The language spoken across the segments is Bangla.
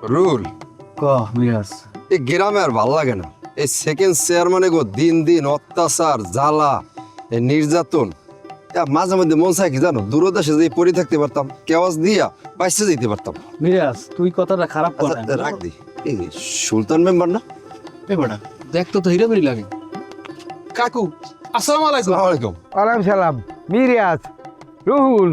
রুল মিরাজ এই গ্রামে আর ভাল লাগে না। এই সেকেন্ড চেয়ারম্যানে গো দিন দিন অত্যাচার জ্বালা এই নির্যাতন মাঝে মধ্যে মন চায় কি জানো, দূরদেশে যে পড়ে থাকতে পারতাম, কেওয়াজ দিয়া বাইসে যেতে পারতাম। মিরাজ তুই কথাটা খারাপ কর আচ্ছা, রাখ দি। এই সুলতান মেম্বার না? বেটা দেখতো তো হিরামিরি লাগে। কাকু আসসালামু আলাইকুম। আসসালামু আলাইকুম। ওয়ালাইকুম সালাম। মিরিয়াজ, রুহুল,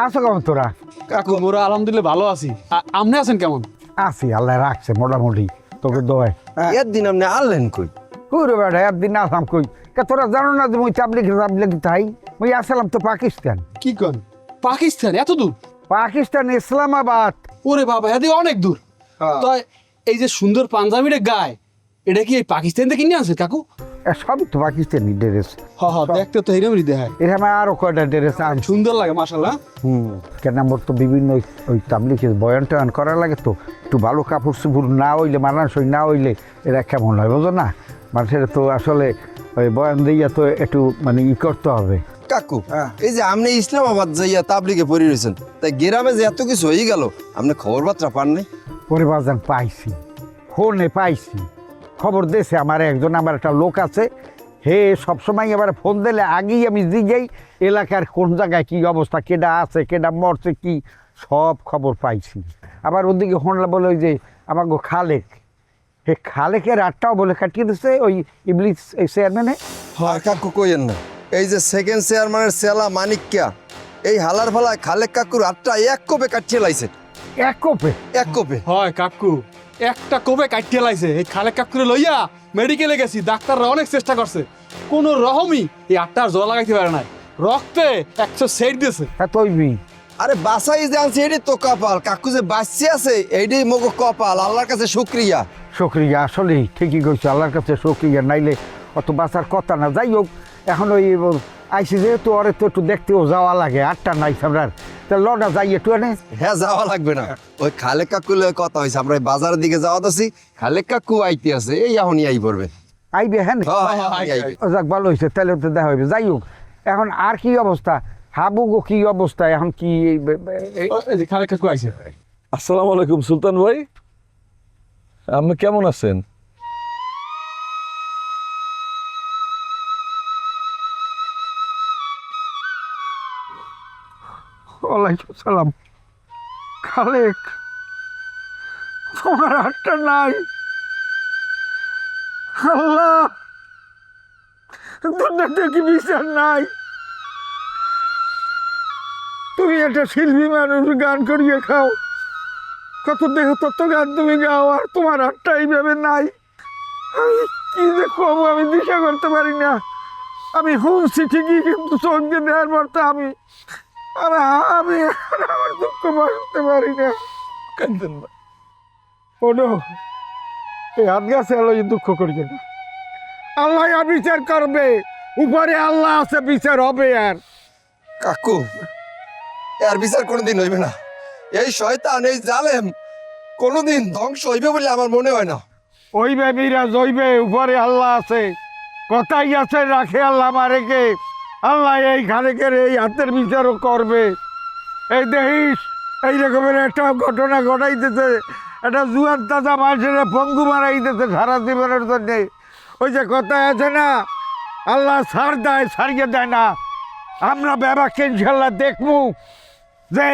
আছো কেমন তোরা? কাকু মোরা আলহামদুলিল্লাহ ভালো আছি। আপনি আছেন কেমন? আছি, আল্লাহ রাখছে মোটামুটি তোকে দোয়। এর দিন আপনি আনলেন কই? কুরে বেড়া একদিন আসলাম কই, কে তোরা জানো না যে মুই তাবলিগ তাই মুই আসলাম তো পাকিস্তান। কি কন পাকিস্তান এত দূর? পাকিস্তান ইসলামাবাদ। ওরে বাবা এদি অনেক দূর। তো এই যে সুন্দর পাঞ্জাবিটা গায়ে এটা কি এই পাকিস্তান থেকে কিনে আনছে কাকু? সবই তো পাকিস্তানি ড্রেস। দেখতে তো হিরামিরি দেখায়। এখানে আরো কয়টা ড্রেস আন। সুন্দর লাগে মাশাআল্লাহ। কেন আমার তো বিভিন্ন ওই তাবলিগের বয়ান টয়ান করা লাগে, তো একটু ভালো কাপড় চুপড় না হইলে মানানসই না হইলে এরা কেমন হয় বুঝো না। মানুষের তো আসলে ওই বয়ান দিয়া তো একটু মানে করতে হবে। কাকু এই যে আপনি ইসলামাবাদ যাইয়া তাবলিগে পড়ে রয়েছেন, তাই গ্রামে যে এত কিছু হয়ে গেল আপনি খবর বার্তা পান নাই? পরিবারজন পাইছি, ফোনে পাইছি, খবর দিয়েছে আমার একজন, আমার একটা লোক আছে, হে সবসময় এবার ফোন দিলে আগেই আমি জিগাই এলাকার কোন জায়গায় কী অবস্থা, কেডা আছে কেডা মরছে কি সব খবর পাইছি। আবার ওদিকে হনলা বলে ওই যে আমার খালেক, হে খালেকের আটটাও বলে কাটিয়ে দিচ্ছে ওই ইবলিস এই চেয়ারম্যানে। আর কাকু কইেন না, এই যে সেকেন্ড চেয়ারম্যানের সেলা মানিক্যা এই হালার ফালায় খালেক কাকুর আটটা এক কোপে কাটিয়ে লাইছে। এক কোপে? এক কোপে? হয় কাকু একটা কোপে কাটিয়ে লাইছে। এই খালেক কাকুরে লইয়া মেডিকেলে গেছি, ডাক্তাররা অনেক চেষ্টা করছে, কোনো রকমই এই আটটার জল লাগাইতে পারে নাই, রক্তে 100 সেট দিয়েছে। হ্যাঁ তৈবি আরে বাসাই যে আনছে এটাই তো কপাল। কাকু যে বাঁচছে আছে এইটাই মগ কপাল, আল্লাহর কাছে শুক্রিয়া। শুক্রিয়া, আসলেই ঠিকই কইছো, আল্লাহর কাছে শুক্রিয়া, নাইলে অত বাঁচার কথা না। যাই হোক, এখন ওই আইসি যেহেতু ওরে তো একটু দেখতেও যাওয়া লাগে, আটটা নাই সামরার, তা লটা যাই একটু এনে। হ্যাঁ যাওয়া লাগবে না, ওই খালেক কাকু কথা হয়েছে, আমরা বাজারের দিকে যাওয়া দাসি, খালেক কাকু আইতে আছে, এই এখনই আই পড়বে। আইবে হ্যাঁ? আইবে। যাক ভালো হয়েছে, তাহলে তো দেখা হইবে। যাই হোক, এখন আর কি অবস্থা, হাবু গো কি অবস্থা এখন কি? এই যে খালেক কাকু আইছে। আসসালামু আলাইকুম সুলতান ভাই, আপনি কেমন আছেন? ওয়ালাইকুম সালাম। খালেক, তোমার হাতটা নাই। আল্লাহ, দুনিয়াতে কি বিচার নাই? তুমি একটা শিল্পী মানুষ, গান করিয়ে খাও, কত দেহ তত গান তুমি গাও, আর তোমার হাতটা এইভাবে নাই। আমি কি যে কম, আমি দিশা করতে পারি না। আমি শুনছি ঠিকই, কিন্তু চোখ দিয়ে দেওয়ার পর তো আমি আমার দুঃখ বাঁচতে পারি না। কাঁদেন না। ওনো, এই হাত গাছে আলো দুঃখ করিয়ে না, আল্লাহ আর বিচার করবে, উপরে আল্লাহ আছে, বিচার হবে। আর কাকু এর বিচার কোনোদিন হইবে না। এই শয়তান, এই জালেম কোনোদিন ধ্বংস হইবে বলে আমার মনে হয় না। ওইবে মিরাজ, ওইবে, উপরে আল্লাহ আছে, কথাই আছে, রাখে আল্লাহ মারেকে। আল্লাহ এই খালেকের এই হাতের বিচারও করবে। এই দেখিস এই রকমের একটা ঘটনা ঘটাইতেছে, একটা জুয়ার তাজা মানুষের পঙ্গু মারাইতেছে সারা জীবনের জন্যে। ওই যে কথা আছে না, আল্লাহ ছাড় দেয়, ছাড়িয়ে দেয় না। আমরা ব্যাপারকে ইনশাল্লাহ দেখবো যে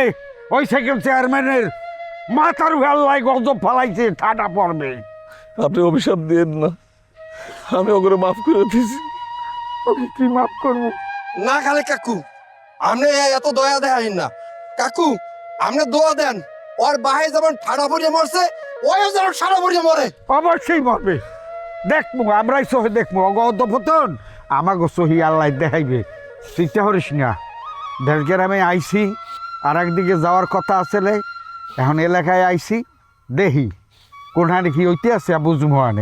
ওই সেকেন্ড চেয়ারম্যানের মাথার আল্লাহ গজব ফালাইছে, ঠাটা পড়বে। আপনি অভিশাপ দিয়েন না, আমি ওগুলো মাফ করে দিয়েছি। ওকে কি মাফ করবো? না খালেক কাকু, আপনি এত দয়া দেখাইন না। কাকু আপনি দোয়া দেন, ওর বাহে যেমন ঠাড়া পড়িয়ে মরছে, ওইও যেন সারা পড়িয়ে মরে। অবশ্যই মরবে, দেখবো, আমরাই সহে দেখবো। অগতপতন আমাকে সহি আল্লাহ দেখাইবে, চিন্তা করিস না। দেশগ্রামে আইসি, আর একদিকে যাওয়ার কথা আসলে, এখন এলাকায় আইসি, দেখি কোনখানে কি হইতে আছে বুঝবো আনে।